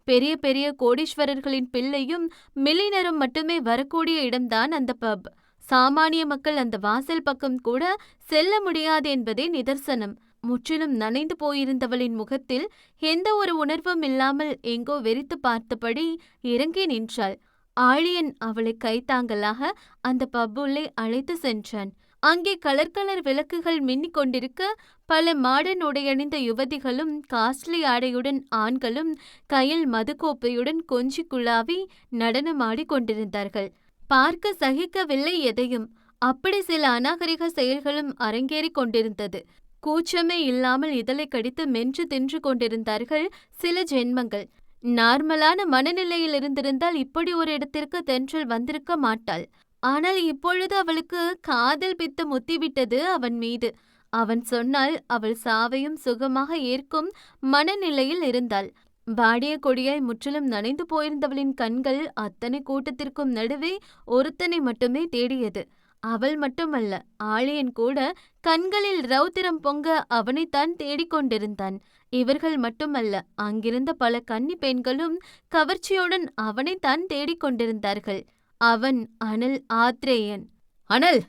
பெரிய பெரிய கோடீஸ்வரர்களின் பிள்ளையும் மில்லினரும் மட்டுமே வரக்கூடிய இடம்தான் அந்த பப். சாமானிய மக்கள் அந்த வாசல் பக்கம் கூட செல்ல முடியாது என்பதே நிதர்சனம். முற்றிலும் நனைந்து போயிருந்தவளின் முகத்தில் எந்த ஒரு உணர்வும் இல்லாமல் எங்கோ வெறித்து பார்த்தபடி இறங்கி நின்றாள். ஆழியன் அவளை கைத்தாங்கலாக அந்த பப்புள்ளே அழைத்து சென்றான். அங்கே கலர் கலர் விளக்குகள் மின்னிக் கொண்டிருக்க பல மாடர்ன் உடையணிந்த யுவதிகளும் காஸ்ட்லி ஆடையுடன் ஆண்களும் கையில் மதுக்கோப்பையுடன் கொஞ்சி குழாவி நடனமாடி கொண்டிருந்தார்கள். பார்க்க சகிக்கவில்லை எதையும். அப்படி சில அநாகரிக செயல்களும் அரங்கேறிக் கொண்டிருந்தது. கூச்சமே இல்லாமல் இதழை கடித்து மென்று தின்று கொண்டிருந்தார்கள் சில ஜென்மங்கள். நார்மலான மனநிலையில் இருந்திருந்தால் இப்படி ஒரு இடத்திற்கு தென்றல் வந்திருக்க மாட்டாள். ஆனால் இப்பொழுது அவளுக்கு காதல் பித்து முத்திவிட்டது அவன் மீது. அவன் சொன்னால் அவள் சாவையும் சுகமாக ஏற்கும் மனநிலையில் இருந்தாள். வாடிய கொடியாய் முற்றிலும் நனைந்து போயிருந்தவளின் கண்கள் அத்தனை கூட்டத்திற்கும் நடுவே ஒருத்தனை மட்டுமே தேடியது. அவள் மட்டுமல்ல, ஆழியன் கூட கண்களில் ரௌத்திரம் பொங்க அவனைத்தான் தேடிக்கொண்டிருந்தான். இவர்கள் மட்டுமல்ல, அங்கிருந்த பல கன்னி பெண்களும் கவர்ச்சியுடன் அவனைத்தான் தேடிக்கொண்டிருந்தார்கள். அவன் அனல் ஆத்ரேயன். அனல்,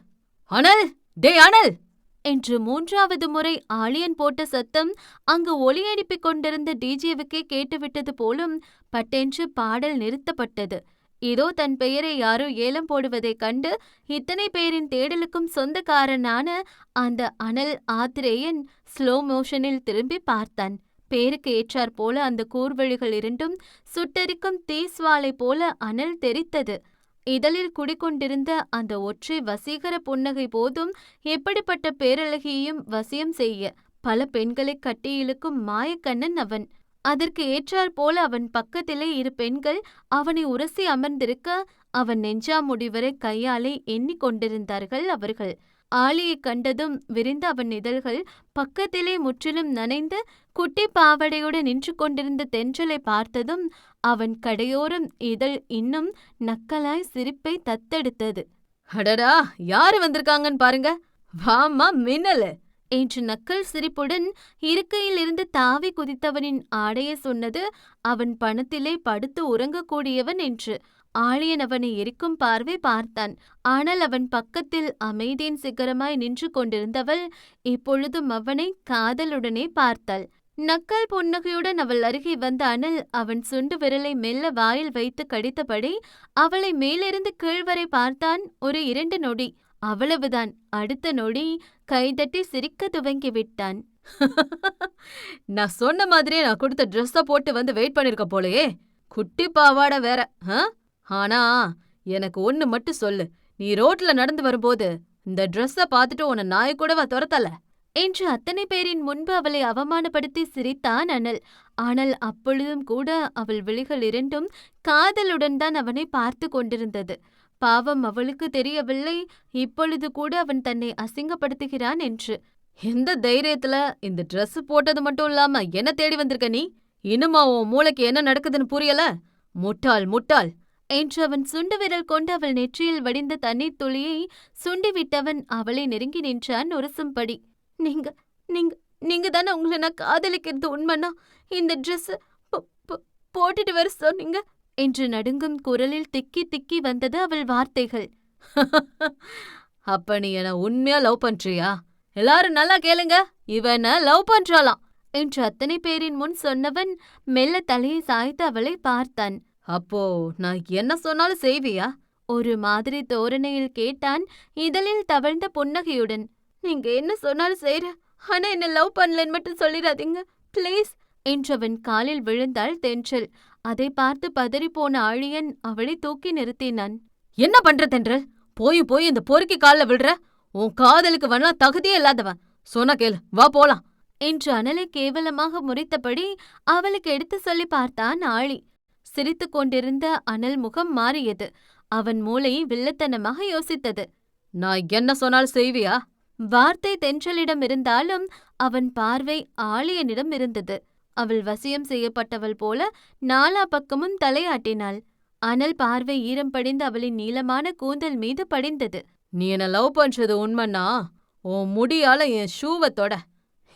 அனல், டே அனல் என்று 3வது முறை ஆழியன் போட்ட சத்தம் அங்கு ஒலி எழுப்பிக் கொண்டிருந்த டிஜேவுக்கே கேட்டுவிட்டது போலும் பட்டென்று பாடல் நிறுத்தப்பட்டது. இதோ தன் பெயரை யாரோ ஏலம் போடுவதைக் கண்டு இத்தனை பேரின் தேடலுக்கும் சொந்தக்காரனான அந்த அனல் ஆத்ரேயன் ஸ்லோ மோஷனில் திரும்பி பார்த்தான். பேருக்கு ஏற்றாற் போல அந்த கூர்வழிகள் இரண்டும் சுட்டெரிக்கும் தீஸ்வாலை போல அனல் தெரித்தது. இதழில் குடிக்கொண்டிருந்த அந்த ஒற்றை வசீகர புன்னகை போதும் எப்படிப்பட்ட பேரழகியையும் வசியம் செய்ய. பல பெண்களை கட்டி இழுக்கும் மாயக்கண்ணன் அவன். அதற்கு ஏற்றாற் போல அவன் பக்கத்திலே இரு பெண்கள் அவனை உரசி அமர்ந்திருக்க அவன் நெஞ்சா முடிவரை கையாலே எண்ணிக் கொண்டிருந்தார்கள் அவர்கள். ஆலியைக் கண்டதும் விரிந்த அவன் இதழ்கள் பக்கத்திலே முற்றிலும் நனைந்து குட்டி பாவடையுடன் நின்று கொண்டிருந்த தென்றலை பார்த்ததும் அவன் கடையோரம் இதழ் இன்னும் நக்கலாய் சிரிப்பை தத்தெடுத்தது. அடடா, யாரு வந்திருக்காங்கன்னு பாருங்க. வாமா மின்னலு என்று நக்கல் சிரிப்புடன் இருக்கையிலிருந்து தாவி குதித்தவனின் ஆடைய சொன்னது அவன் பணத்திலே படுத்து உறங்கக்கூடியவன் என்று. ஆழியன் அவனை எரிக்கும் பார்வை பார்த்தான். ஆனால் அவன் பக்கத்தில் அமைதியின் சிகரமாய் நின்று கொண்டிருந்தவள் இப்பொழுதும் அவனை காதலுடனே பார்த்தாள். நக்கல் புன்னகையுடன் அவள் அருகே வந்த அனல் அவன் சுண்டு விரலை மெல்ல வாயில் வைத்து கடித்தபடி அவளை மேலிருந்து கீழ்வரை பார்த்தான். ஒரு 2 நொடி. அவ்வளவுதான். அடுத்த நொடி கைதட்டி சிரிக்க துவங்கி விட்டான். நான் சொன்ன மாதிரியே நான் கொடுத்த ட்ரெஸ்ஸ போட்டு வந்து வெயிட் பண்ணிருக்க போலயே. குட்டி பாவாடை வேற. ஆனா எனக்கு ஒண்ணு மட்டும் சொல்லு, நீ ரோட்ல நடந்து வரும்போது இந்த ட்ரெஸ்ஸ பார்த்துட்டு உன்னை நாய் கூடவா துரத்தல என்று அத்தனை பேரின் முன்பு அவளை அவமானப்படுத்தி சிரித்தான் அனல். ஆனால் அப்பொழுதும் கூட அவள் விழிகள் இரண்டும் காதலுடன் தான் அவனை பார்த்து கொண்டிருந்தது. பாவம், அவளுக்கு தெரியவில்லை இப்பொழுது கூட அவன் தன்னை அசிங்கப்படுத்துகிறான் என்று. எந்த தைரியத்துல இந்த ட்ரெஸ் போட்டது மட்டும் இல்லாம என்ன தேடி வந்திருக்க நீ? இன்னுமா உன் மூளைக்கு என்ன நடக்குதுன்னு புரியல? முட்டாள் முட்டாள் என்று அவன் சுண்டு விரல் கொண்டு அவள் நெற்றியில் வடிந்த தண்ணீர் துளியை சுண்டிவிட்டவன் அவளை நெருங்கி நின்றான் உரசும்படி. நீங்க நீங்க நீங்க தானே உங்களை நான் காதலிக்கிறது உண்மைன்னா இந்த ட்ரெஸ் போட்டுட்டு வர சொன்னீங்க என்று நடுங்கும் குரலில் திக்கி திக்கி வந்தது அவள் வார்த்தைகள். அப்ப நீ என்ன உண்மையா லவ் பண்றியா? எல்லாரும் நல்லா கேளுங்க, இவனை லவ் பண்றாளாம் என்று அத்தனை பேரின் முன் சொன்னவன் மெல்ல தலையை சாய்த்து அவளை பார்த்தான். அப்போ நான் என்ன சொன்னாலும் செய்வியா? ஒரு மாதிரி தோரணையில் கேட்டான், இதழில் தவழ்ந்த புன்னகையுடன். நீங்க என்ன சொன்னாலும் செய்றேன். ஆனா என்ன லவ் பண்ணலன்னு மட்டும் சொல்லிடாதீங்க ப்ளீஸ் என்றவன் காலில் விழுந்தாள் தென்றல். அதை பார்த்து பதறிப்போன ஆழியன் அவளை தூக்கி நிறுத்தினான். என்ன பண்ற தென்றல்? போய் போய் இந்த பொறுக்கி கால்ல விழுற? உன் காதலுக்கு வேணா தகுதியே இல்லாதவன். சொன்னா கேளு, வா போலாம் என்று அனலை கேவலமாக முறைத்தபடி அவளுக்கு எடுத்து சொல்லி பார்த்தான் ஆழி. சிரித்துக் கொண்டிருந்த அனல் முகம் மாறியது. அவன் மூளை வில்லத்தனமாக யோசித்தது. நான் என்ன சொன்னாலும் செய்வியா? வார்த்தை தென்றலிடம் இருந்தாலும் அவன் பார்வை ஆழியனிடம் இருந்தது. அவள் வசியம் செய்யப்பட்டவள் போல நாலா பக்கமும் தலையாட்டினாள். அனல் பார்வை ஈரம் படிந்து அவளின் நீளமான கூந்தல் மீது படிந்தது. நீ என்ன லவ் பண்றது உண்மைன்னா உன் முடியால என் ஷூவை தொட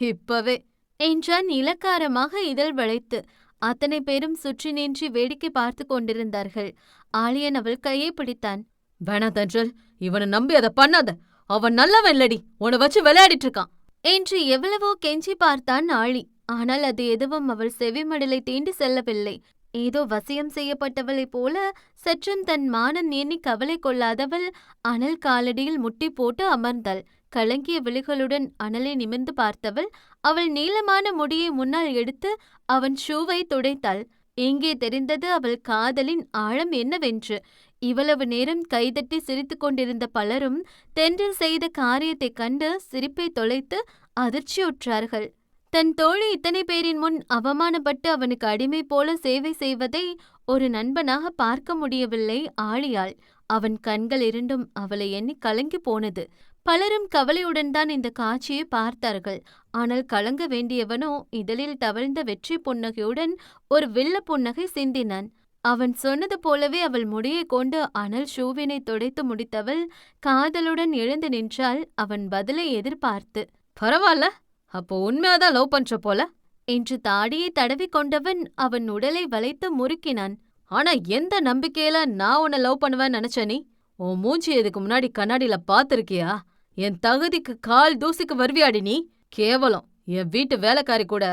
இப்பவே என்றான் இலக்காரமாக இதழ் வளைத்து. அத்தனை பேரும் சுற்றி நின்று வேடிக்கை பார்த்து கொண்டிருந்தார்கள். ஆழியன் அவள் கையை பிடித்தான். வேணா தென்றல், இவனை நம்பி அதை பண்ணாத. அவன் நல்லவன் இல்லடி, உன்னை வச்சு விளையாடிட்டு இருக்கான் என்று எவ்வளவோ கெஞ்சி பார்த்தான் ஆழி. ஆனால் அது எதுவும் அவள் செவிமடலை தீண்டி செல்லவில்லை. ஏதோ வசியம் செய்யப்பட்டவளைப் போல சற்றும் தன் மானம் எண்ணி கவலை கொள்ளாதவள் அனல் காலடியில் முட்டி போட்டு அமர்ந்தாள். கலங்கிய விழிகளுடன் அனலை நிமிர்ந்து பார்த்தவள் அவள் நீளமான முடியை முன்னால் எடுத்து அவன் ஷூவை துடைத்தாள். எங்கே தெரிந்தது அவள் காதலின் ஆழம் என்னவென்று. இவ்வளவு நேரம் கைதட்டி சிரித்து கொண்டிருந்த பலரும் தென்றல் செய்த காரியத்தைக் கண்டு சிரிப்பை தொலைத்து அதிர்ச்சியுற்றார்கள். தன் தோழி இத்தனை பேரின் முன் அவமானப்பட்டு அவனுக்கு அடிமை போல சேவை செய்வதை ஒரு நண்பனாக பார்க்க முடியவில்லை ஆழியாள். அவன் கண்கள் இரண்டும் அவளை எண்ணி கலங்கி போனது. பலரும் கவலையுடன் தான் இந்த காட்சியை பார்த்தார்கள். ஆனால் கலங்க வேண்டியவனோ இதழில் தவழ்ந்த வெற்றி புன்னகையுடன் ஒரு வில்ல புன்னகை சிந்தினான். அவன் சொன்னது போலவே அவள் முடியை கொண்டு அனல் ஷூவினை துடைத்து முடித்தவள் காதலுடன் எழுந்து நின்றாள் அவன் பதிலை எதிர்பார்த்து. பரவாயில்ல, அப்போ உண்மையாதான் லவ் பண்ற போல என்று தாடியை தடவி கொண்டவன் அவன் உடலை வளைத்து முறுக்கினான். ஆனா எந்த நம்பிக்கையில நான் உன்னை லவ் பண்ணுவேன்னு நினைச்ச நீ? உன் மூஞ்சி இதுக்கு முன்னாடி கண்ணாடியில பாத்திருக்கியா? என் தகுதிக்கு கால் தூசிக்கு வருவியாடி நீ? கேவலம், என் வீட்டு வேலைக்காரி கூட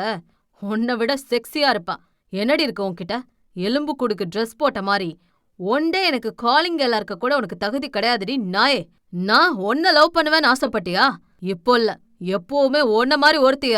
உன்னை விட செக்ஸியா இருப்பா. என்னடி இருக்கு உன்கிட்ட? எலும்பு குடுக்கு ட்ரெஸ் போட்ட மாதிரி. ஒன்டே எனக்கு காலிங் கேலா இருக்க கூட உனக்கு தகுதி கிடையாதுடி நாயே. நான் உன்னை லவ் பண்ணுவேன்னு ஆசைப்பட்டியா? இப்போ இல்ல, எப்பவுமே உன்ன மாதிரி ஒருத்திய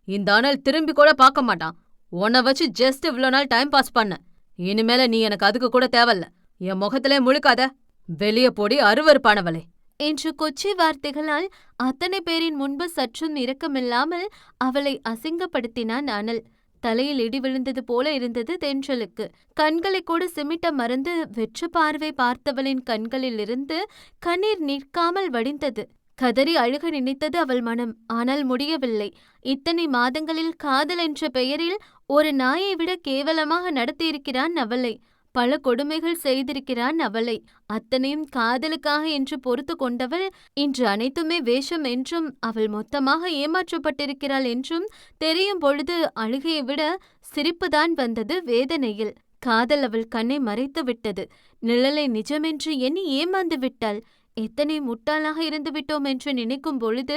இந்த அனல் திரும்பி கூட பார்க்க மாட்டான். உன்னை வச்சு ஜஸ்ட் இவ்ளோ நாள் டைம் பாஸ் பண்ண. இனிமேல நீ எனக்கு அதுக்கு கூட தேவையில்ல. என் முகத்திலே முழுக்காத. வெளிய போடி அருவருப்பானவளே என்று கொச்சி வார்த்தைகளால் அத்தனை பேரின் முன்பு சற்றும் இரக்கமில்லாமல் அவளை அசிங்கப்படுத்தினான் அனல். தலையில் இடி விழுந்தது போல இருந்தது தென்றலுக்கு. கண்களை கூட சிமிட்ட மறந்து வெற்று பார்வை பார்த்தவளின் கண்களிலிருந்து கண்ணீர் நிற்காமல் வடிந்தது. கதறி அழுக நினைத்தது அவள் மனம். ஆனால் முடியவில்லை. இத்தனை மாதங்களில் காதல் என்ற பெயரில் ஒரு நாயை விட கேவலமாக நடத்தியிருக்கிறான் அவளை. பல கொடுமைகள் செய்திருக்கிறான் அவளை. அத்தனையும் காதலுக்காக என்று பொறுத்து கொண்டவள் இன்று அனைத்துமே வேஷம் என்றும் அவள் மொத்தமாக ஏமாற்றப்பட்டிருக்கிறாள் என்றும் தெரியும் பொழுது அழுகையை விட சிரிப்புதான் வந்தது வேதனையில். காதல் அவள் கண்ணை மறைத்து விட்டது. நிழலை நிஜமென்று எண்ணி ஏமாந்து விட்டாள். எத்தனை முட்டாளாக இருந்து விட்டோம் என்று நினைக்கும் பொழுது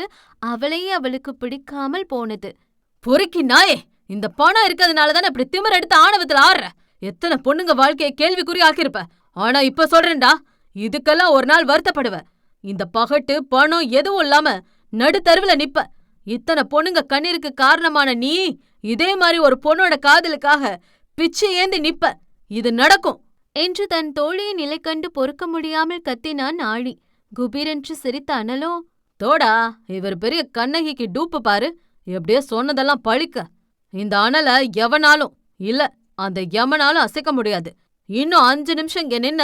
அவளையே அவளுக்கு பிடிக்காமல் போனது. பொறுக்கி நாயே, இந்த பணம் இருக்கிறதுனாலதானே இப்படி திமிர் எடுத்து ஆணவத்தில் ஆடுற. எத்தனை பொண்ணுங்க வாழ்க்கையை கேள்விக்குறி ஆக்கியிருப்ப. ஆனா இப்ப சொல்றேன்டா, இதுக்கெல்லாம் ஒரு நாள் வருத்தப்படுவ. இந்த பகட்டு பணம் எதுவும் இல்லாம நடுத்தருவுல நிப்ப. இத்தனை பொண்ணுங்க கண்ணீருக்கு காரணமான நீ இதே மாதிரி ஒரு பொண்ணோட காதலுக்காக பிச்சை ஏந்தி நிப்ப. இது நடக்கும் என்று தன் தோழியின் நிலை கண்டு பொறுக்க முடியாமல் கத்தினான் ஆழி. குபீரென்று சிரித்த அனலோ, தோடா, இவர் பெரிய கண்ணகிக்கு டூப்பு பாரு. எப்படியோ சொன்னதெல்லாம் பழிக்க. இந்த அனலை எவனாலும் இல்ல அந்த யமனாலும் அசைக்க முடியாது. இன்னும் 5 நிமிஷம் இங்க நின்ன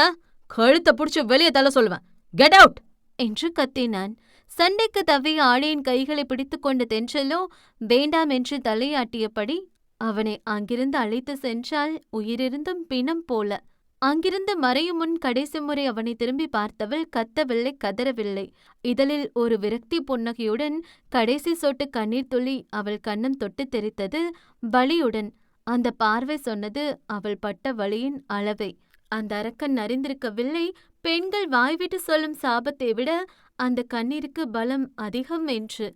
கழுத்தை புடிச்சு வெளியே தள்ள சொல்லுவேன். கெட் அவுட் என்று கத்தினான். சண்டைக்கு தவிய ஆழியின் கைகளை பிடித்துக் கொண்ட தென்றலோ வேண்டாம் என்று தலையாட்டியபடி அவனை அங்கிருந்து அழைத்து சென்றாள் உயிரிருந்தும் பிணம் போல. அங்கிருந்து மறையும் முன் கடைசி முறை அவனை திரும்பி பார்த்தவள் கத்தவில்லை, கதறவில்லை. இதழில் ஒரு விரக்தி புன்னகையுடன் கடைசி சொட்டு கண்ணீர் துளி அவள் கன்னம் தொட்டு தெரித்தது வலியுடன். அந்த பார்வை சொன்னது அவள் பட்ட வலியின் அளவை. அந்த அரக்கன் அறிந்திருக்கவில்லை பெண்கள் வாய்விட்டு சொல்லும் சாபத்தை விட அந்த கண்ணீருக்கு பலம் அதிகம் என்று.